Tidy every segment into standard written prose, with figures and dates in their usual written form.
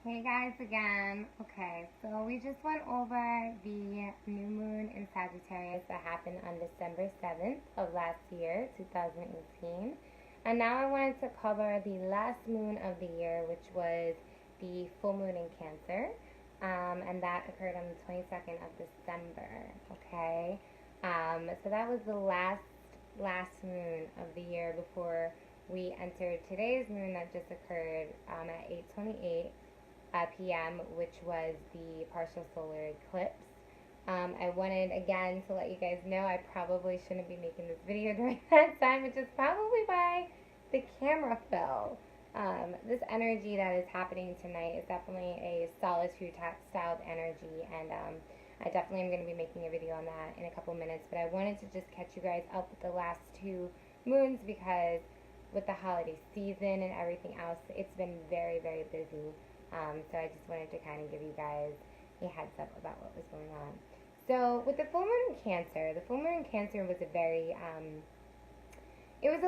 Hey guys again. Okay, so we just went over the new moon in Sagittarius that happened on December 7th of last year, 2018. And now I wanted to cover the last moon of the year, which was the full moon in Cancer. And that occurred on the 22nd of December. Okay, so that was the last moon of the year before we entered today's moon that just occurred at 8:28 p.m., which was the partial solar eclipse. I wanted again to let you guys know I probably shouldn't be making this video during that time, which is probably why the camera fell. This energy that is happening tonight is definitely a solitude styled energy, and I definitely am going to be making a video on that in a couple minutes. But I wanted to just catch you guys up with the last two moons because with the holiday season and everything else, it's been very, very busy. So I just wanted to kind of give you guys a heads up about what was going on. So with the full moon in Cancer, the full moon in Cancer was a very, it was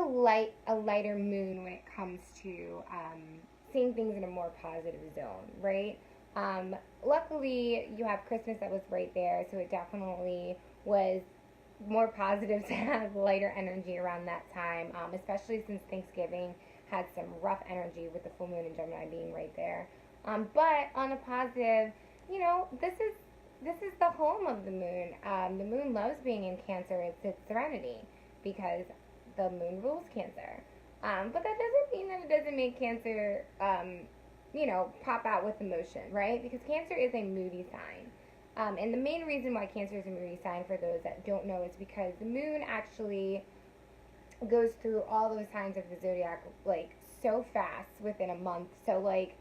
a lighter moon when it comes to seeing things in a more positive zone, right? Luckily, you have Christmas that was right there, so it definitely was more positive to have lighter energy around that time, especially since Thanksgiving had some rough energy with the full moon in Gemini being right there. But on a positive, this is the home of the moon. The moon loves being in Cancer. It's its serenity because the moon rules Cancer. But that doesn't mean that it doesn't make Cancer, pop out with emotion, right? Because Cancer is a moody sign. And the main reason why Cancer is a moody sign, for those that don't know, is because the moon actually goes through all those signs of the zodiac like so fast within a month. So like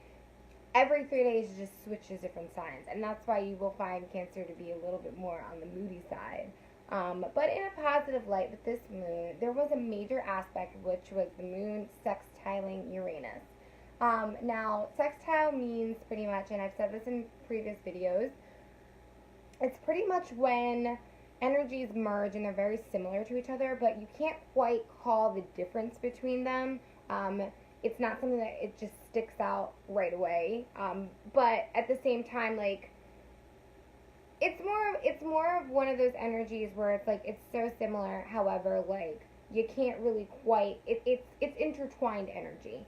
every 3 days it just switches different signs, and that's why you will find Cancer to be a little bit more on the moody side. But in a positive light with this moon, there was a major aspect, which was the moon sextiling Uranus. Now, sextile means pretty much, and I've said this in previous videos, it's pretty much when energies merge and they're very similar to each other, but you can't quite call the difference between them. It's not something that it just sticks out right away. But at the same time, like, it's more of one of those energies where it's like it's so similar, however, like you can't really quite it's intertwined energy.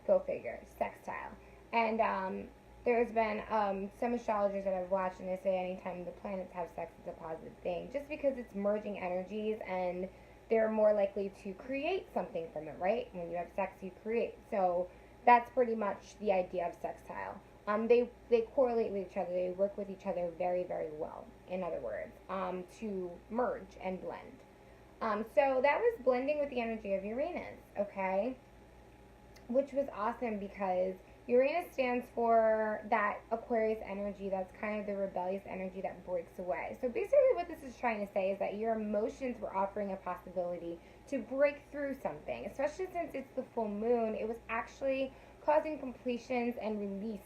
Go figure, sextile. And there's been some astrologers that I've watched, and they say anytime the planets have sex, it's a positive thing, just because it's merging energies and they're more likely to create something from it, right? When you have sex, you create. So that's pretty much the idea of sextile. They correlate with each other. They work with each other very, very well, in other words, to merge and blend. So that was blending with the energy of Uranus, okay? Which was awesome because Uranus stands for that Aquarius energy that's kind of the rebellious energy that breaks away. So basically what this is trying to say is that your emotions were offering a possibility to break through something, especially since it's the full moon. It was actually causing completions and release,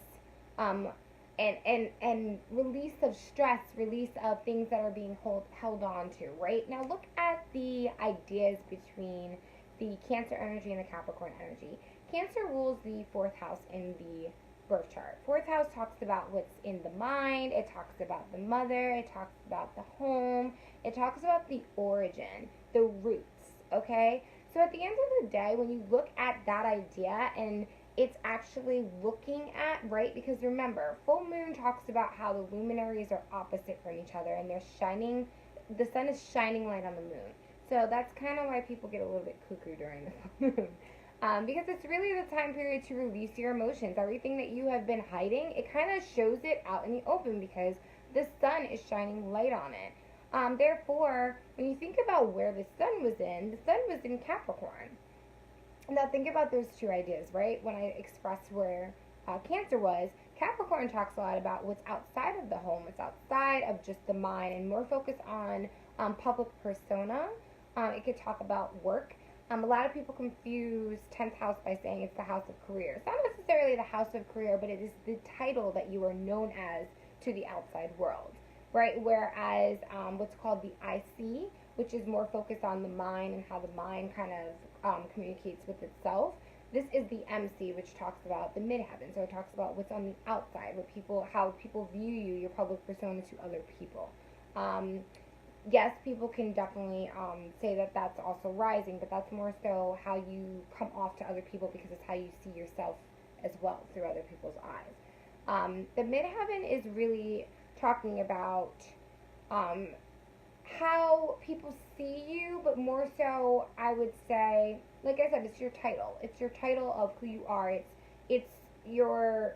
and release of stress, release of things that are being held on to, right? Now look at the ideas between the Cancer energy and the Capricorn energy. Cancer rules the fourth house in the birth chart. Fourth house talks about what's in the mind. It talks about the mother. It talks about the home. It talks about the origin, the roots, okay? So at the end of the day, when you look at that idea and it's actually looking at, right? Because remember, full moon talks about how the luminaries are opposite from each other and they're shining, the sun is shining light on the moon. So that's kind of why people get a little bit cuckoo during the full moon. Because it's really the time period to release your emotions. Everything that you have been hiding, it kind of shows it out in the open because the sun is shining light on it. Therefore, when you think about where the sun was in Capricorn. Now think about those two ideas, right? When I expressed where Cancer was, Capricorn talks a lot about what's outside of the home, what's outside of just the mind, and more focused on public persona. It could talk about work. A lot of people confuse 10th house by saying it's the house of career. It's not necessarily the house of career, but it is the title that you are known as to the outside world, right? Whereas what's called the IC, which is more focused on the mind and how the mind kind of communicates with itself, this is the MC, which talks about the midheaven. So it talks about what's on the outside, how people view you, your public persona to other people. Yes, people can definitely say that that's also rising, but that's more so how you come off to other people, because it's how you see yourself as well through other people's eyes. The midheaven is really talking about how people see you, but more so, I would say, like I said, it's your title. It's your title of who you are. It's your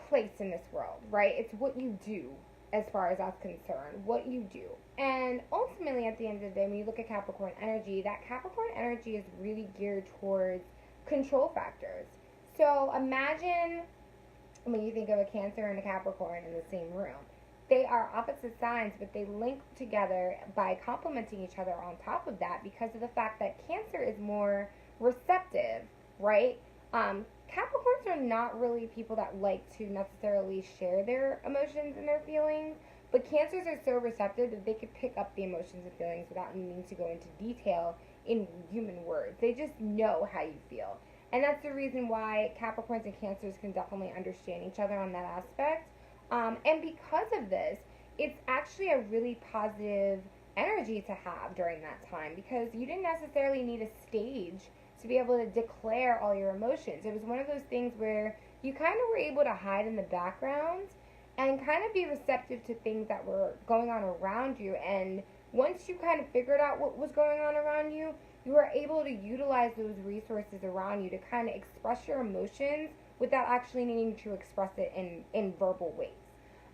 place in this world, right? It's what you do, as far as that's concerned, what you do. And ultimately, at the end of the day, when you look at Capricorn energy, that Capricorn energy is really geared towards control factors. So imagine when you think of a Cancer and a Capricorn in the same room. They are opposite signs, but they link together by complementing each other on top of that, because of the fact that Cancer is more receptive, right? Capricorns are not really people that like to necessarily share their emotions and their feelings, but Cancers are so receptive that they could pick up the emotions and feelings without needing to go into detail in human words. They just know how you feel. And that's the reason why Capricorns and Cancers can definitely understand each other on that aspect. And because of this, it's actually a really positive energy to have during that time, because you didn't necessarily need a stage to be able to declare all your emotions. It was one of those things where you kind of were able to hide in the background and kind of be receptive to things that were going on around you. And once you kind of figured out what was going on around you, you were able to utilize those resources around you to kind of express your emotions without actually needing to express it in verbal ways.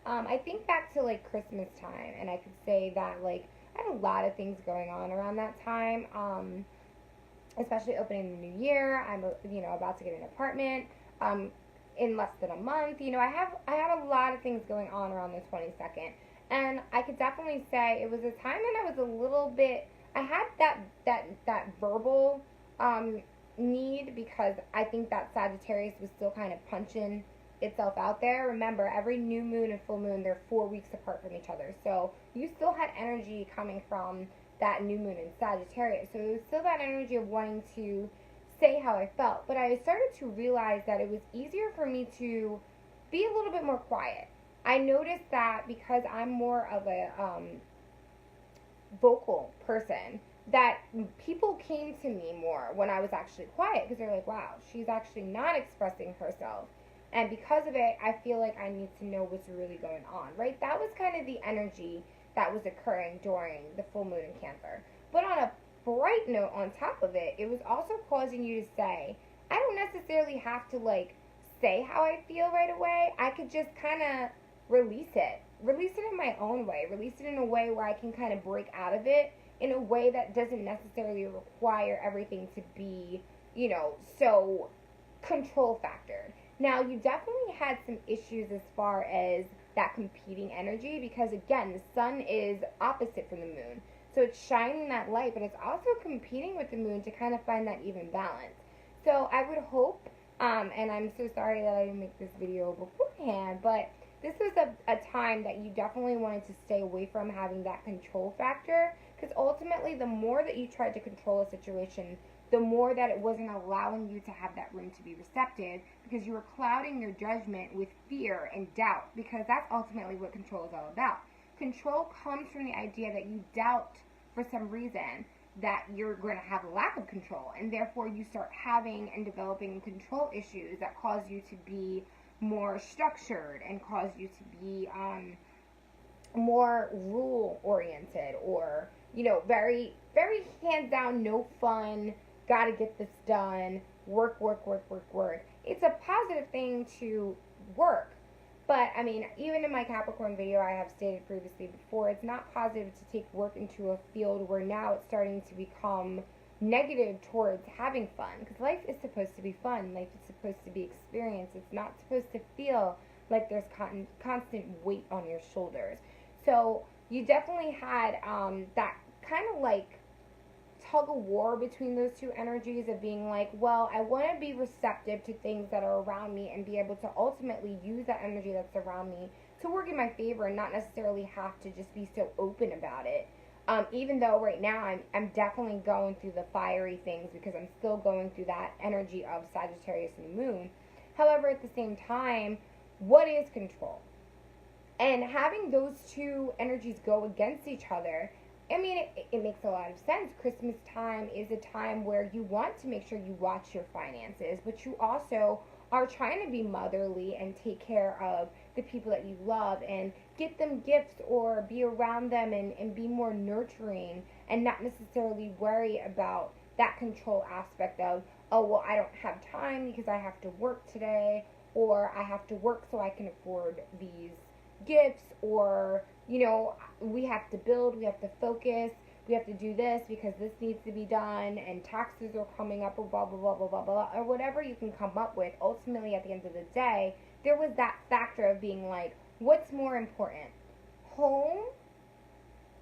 I think back to like Christmas time, and I could say that like I had a lot of things going on around that time. Especially opening the new year. I'm about to get an apartment in less than a month. I had a lot of things going on around the 22nd, and I could definitely say it was a time when I was a little bit. I had that verbal need, because I think that Sagittarius was still kind of punching itself out there. Remember, every new moon and full moon, they're 4 weeks apart from each other, so you still had energy coming from that new moon in Sagittarius. So it was still that energy of wanting to say how I felt. But I started to realize that it was easier for me to be a little bit more quiet. I noticed that because I'm more of a vocal person, that people came to me more when I was actually quiet, because they're like, wow, she's actually not expressing herself. And because of it, I feel like I need to know what's really going on, right? That was kind of the energy that was occurring during the full moon in Cancer. But on a bright note on top of it, it was also causing you to say, I don't necessarily have to like say how I feel right away. I could just kind of release it in my own way, release it in a way where I can kind of break out of it in a way that doesn't necessarily require everything to be, so control factored. Now, you definitely had some issues as far as that competing energy, because again, the sun is opposite from the moon, so it's shining that light, but it's also competing with the moon to kind of find that even balance. So I would hope, and I'm so sorry that I didn't make this video beforehand, but this was a time that you definitely wanted to stay away from having that control factor, because ultimately the more that you tried to control a situation, the more that it wasn't allowing you to have that room to be receptive, because you were clouding your judgment with fear and doubt, because that's ultimately what control is all about. Control comes from the idea that you doubt for some reason that you're going to have a lack of control, and therefore you start having and developing control issues that cause you to be more structured and cause you to be more rule oriented, or very, very hands down, no fun, gotta get this done, work. It's a positive thing to work, but I mean, even in my Capricorn video, I have stated previously before, it's not positive to take work into a field where now it's starting to become negative towards having fun, because life is supposed to be fun, life is supposed to be experience, it's not supposed to feel like there's constant weight on your shoulders. So you definitely had that kind of like tug of war between those two energies of being like, well, I want to be receptive to things that are around me and be able to ultimately use that energy that's around me to work in my favor and not necessarily have to just be so open about it. Even though right now I'm definitely going through the fiery things because I'm still going through that energy of Sagittarius and the moon. However, at the same time, what is control? And having those two energies go against each other, I mean, it makes a lot of sense. Christmas time is a time where you want to make sure you watch your finances, but you also are trying to be motherly and take care of the people that you love and get them gifts or be around them and be more nurturing and not necessarily worry about that control aspect of, oh, well, I don't have time because I have to work today, or I have to work so I can afford these gifts, or, you know, we have to build, we have to focus, we have to do this because this needs to be done, and taxes are coming up, or blah, blah, blah, blah, blah, blah, or whatever you can come up with. Ultimately, at the end of the day, there was that factor of being like, what's more important, home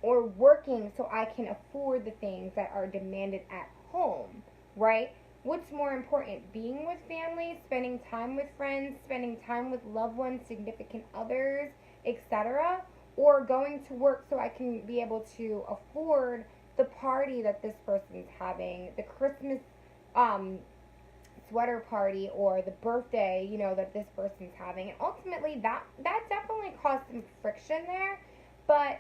or working so I can afford the things that are demanded at home, right? What's more important, being with family, spending time with friends, spending time with loved ones, significant others, etc., or going to work so I can be able to afford the party that this person's having, the Christmas sweater party, or the birthday, you know, that this person's having. And ultimately, that definitely caused some friction there, but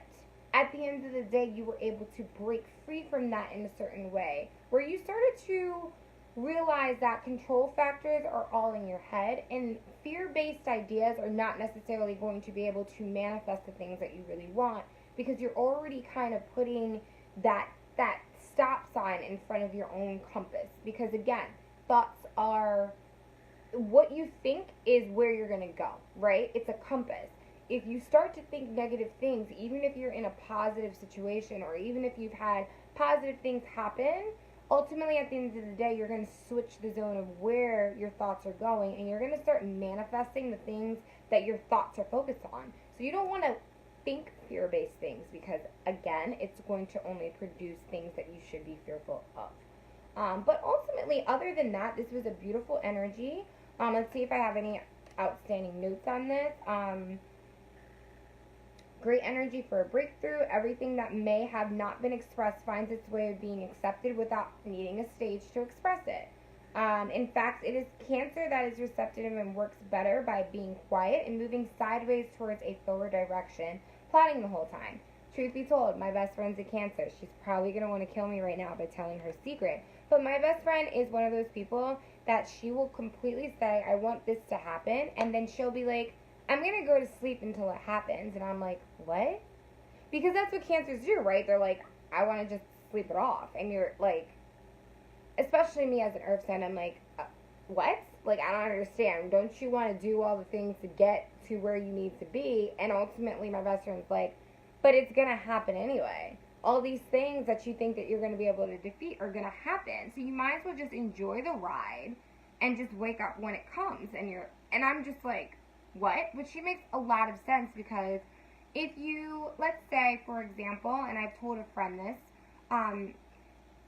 at the end of the day, you were able to break free from that in a certain way, where you started to realize that control factors are all in your head, and fear-based ideas are not necessarily going to be able to manifest the things that you really want, because you're already kind of putting that stop sign in front of your own compass. Because again, thoughts are what you think is where you're going to go, right? It's a compass. If you start to think negative things, even if you're in a positive situation, or even if you've had positive things happen, ultimately, at the end of the day, you're going to switch the zone of where your thoughts are going, and you're going to start manifesting the things that your thoughts are focused on. So you don't want to think fear-based things, because, again, it's going to only produce things that you should be fearful of. But ultimately, other than that, this was a beautiful energy. Let's see if I have any outstanding notes on this. Great energy for a breakthrough. Everything that may have not been expressed finds its way of being accepted without needing a stage to express it. In fact, it is Cancer that is receptive and works better by being quiet and moving sideways towards a forward direction, plotting the whole time. Truth be told, my best friend's a Cancer. She's probably going to want to kill me right now by telling her secret. But my best friend is one of those people that she will completely say, I want this to happen, and then she'll be like, I'm going to go to sleep until it happens. And I'm like, what? Because that's what Cancers do, right? They're like, I want to just sleep it off. And you're like, especially me as an earth sign, I'm like, what? Like, I don't understand. Don't you want to do all the things to get to where you need to be? And ultimately, my best friend's like, but it's going to happen anyway. All these things that you think that you're going to be able to defeat are going to happen. So you might as well just enjoy the ride and just wake up when it comes. And I'm just like, what? But she makes a lot of sense, because if you, let's say, for example, and I've told a friend this,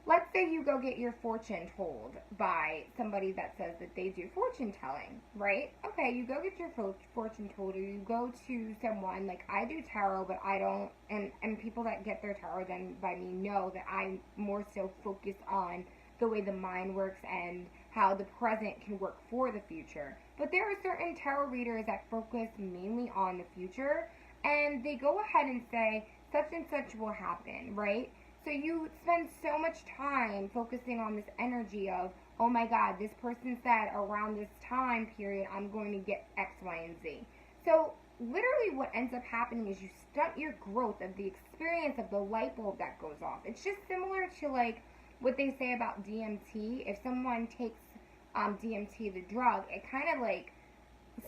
let's say you go get your fortune told by somebody that says that they do fortune telling, right? Okay, you go get your fortune told, or you go to someone, like I do tarot, but I don't, and people that get their tarot done by me know that I more so focus on the way the mind works and how the present can work for the future. But there are certain tarot readers that focus mainly on the future, and they go ahead and say, such and such will happen, right? So you spend so much time focusing on this energy of, oh my God, this person said around this time period, I'm going to get X, Y, and Z. So literally what ends up happening is you stunt your growth of the experience of the light bulb that goes off. It's just similar to like what they say about DMT. If someone takes DMT, the drug, it kind of like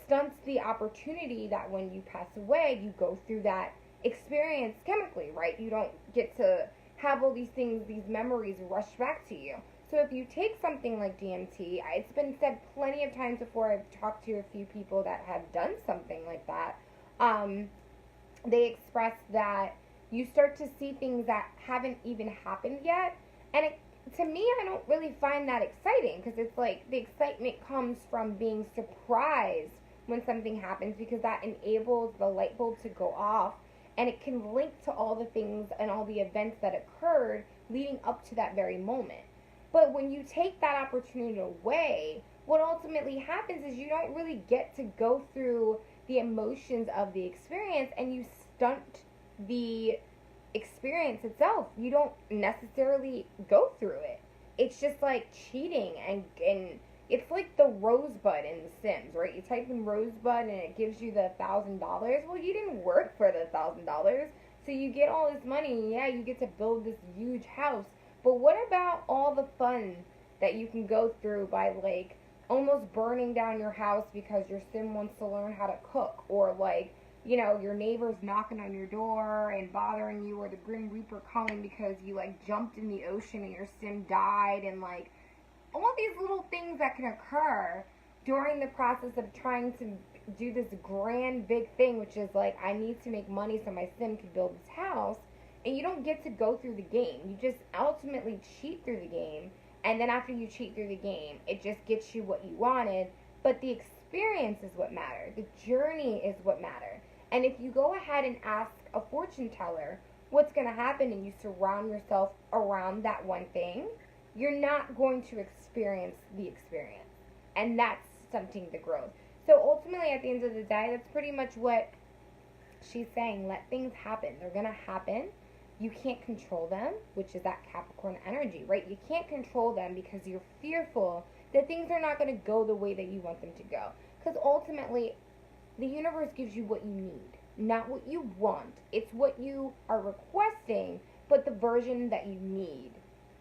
stunts the opportunity that when you pass away, you go through that experience chemically, right? You don't get to have all these things, these memories rush back to you. So if you take something like DMT, it's been said plenty of times before, I've talked to a few people that have done something like that, they express that you start to see things that haven't even happened yet, and to me, I don't really find that exciting, because it's like the excitement comes from being surprised when something happens, because that enables the light bulb to go off, and it can link to all the things and all the events that occurred leading up to that very moment. But when you take that opportunity away, what ultimately happens is you don't really get to go through the emotions of the experience, and you stunt the experience itself. You don't necessarily go through it. It's just like cheating, and it's like the rosebud in The Sims, right? You type in rosebud and it gives you the $1,000. Well, you didn't work for the $1,000, so you get all this money. Yeah, you get to build this huge house, but what about all the fun that you can go through by like almost burning down your house because your sim wants to learn how to cook, or like, you know, your neighbor's knocking on your door and bothering you, or the Grim Reaper calling because you like jumped in the ocean and your sim died, and like all these little things that can occur during the process of trying to do this grand big thing, which is like, I need to make money so my sim can build this house. And you don't get to go through the game. You just ultimately cheat through the game. And then after you cheat through the game, it just gets you what you wanted. But the experience is what mattered. The journey is what mattered. And if you go ahead and ask a fortune teller what's going to happen, and you surround yourself around that one thing, you're not going to experience the experience. And that's stunting the growth. So ultimately, at the end of the day, that's pretty much what she's saying. Let things happen. They're going to happen. You can't control them, which is that Capricorn energy, right? You can't control them because you're fearful that things are not going to go the way that you want them to go. Because ultimately, the universe gives you what you need, not what you want. It's what you are requesting, but the version that you need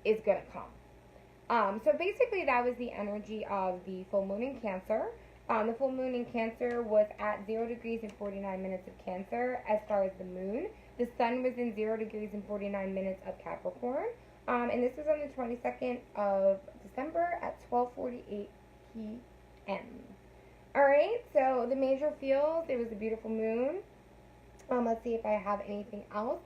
is going to come. So basically, that was the energy of the full moon in Cancer. The full moon in Cancer was at 0 degrees and 49 minutes of Cancer as far as the moon. The sun was in 0 degrees and 49 minutes of Capricorn. And this was on the 22nd of December at 12:48 p.m. Alright, so the major feels, it was a beautiful moon. Let's see if I have anything else.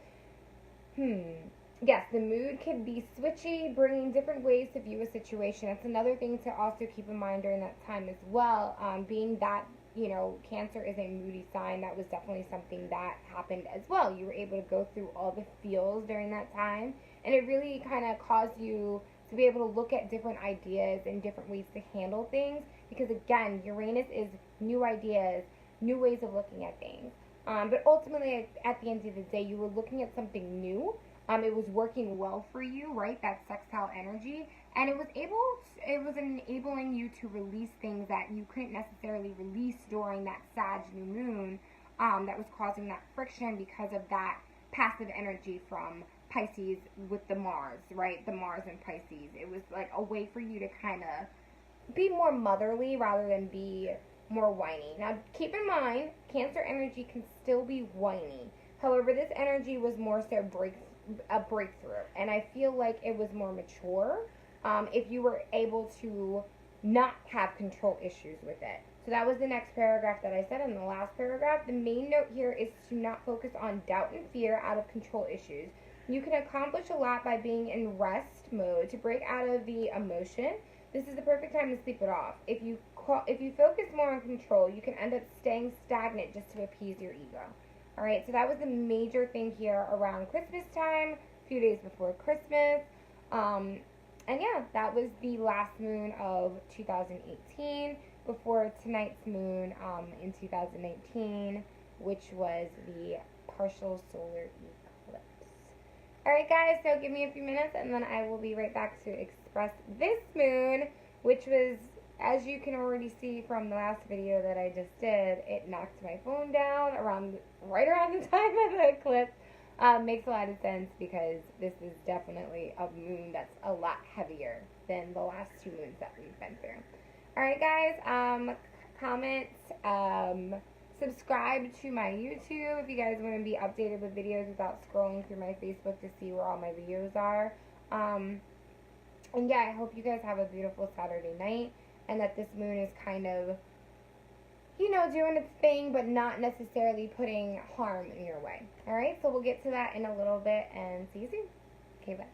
Yes, the mood can be switchy, bringing different ways to view a situation. That's another thing to also keep in mind during that time as well. Being that, you know, Cancer is a moody sign, that was definitely something that happened as well. You were able to go through all the feels during that time, and it really kind of caused you to be able to look at different ideas and different ways to handle things, because again, Uranus is new ideas, new ways of looking at things. But ultimately, at the end of the day, you were looking at something new. It was working well for you, right? That sextile energy, and it was enabling you to release things that you couldn't necessarily release during that Sag new moon. That was causing that friction because of that passive energy from Pisces with the Mars, right? The Mars and Pisces. It was like a way for you to kind of be more motherly rather than be more whiny. Now, keep in mind, Cancer energy can still be whiny. However, this energy was more so a breakthrough, and I feel like it was more mature if you were able to not have control issues with it. So that was the next paragraph that I said in the last paragraph. The main note here is to not focus on doubt and fear out of control issues. You can accomplish a lot by being in rest mode to break out of the emotion. This is the perfect time to sleep it off. If you focus more on control, you can end up staying stagnant just to appease your ego. Alright, so that was the major thing here around Christmas time, a few days before Christmas. And yeah, that was the last moon of 2018 before tonight's moon in 2019, which was the partial solar eclipse. Alright guys, so give me a few minutes and then I will be right back to express this moon, which was, as you can already see from the last video that I just did, it knocked my phone down right around the time of the eclipse. Makes a lot of sense because this is definitely a moon that's a lot heavier than the last two moons that we've been through. Alright guys, comment, subscribe to my YouTube if you guys want to be updated with videos without scrolling through my Facebook to see where all my videos are. And yeah, I hope you guys have a beautiful Saturday night, and that this moon is kind of, you know, doing its thing, but not necessarily putting harm in your way. Alright, so we'll get to that in a little bit, and see you soon. Okay, bye.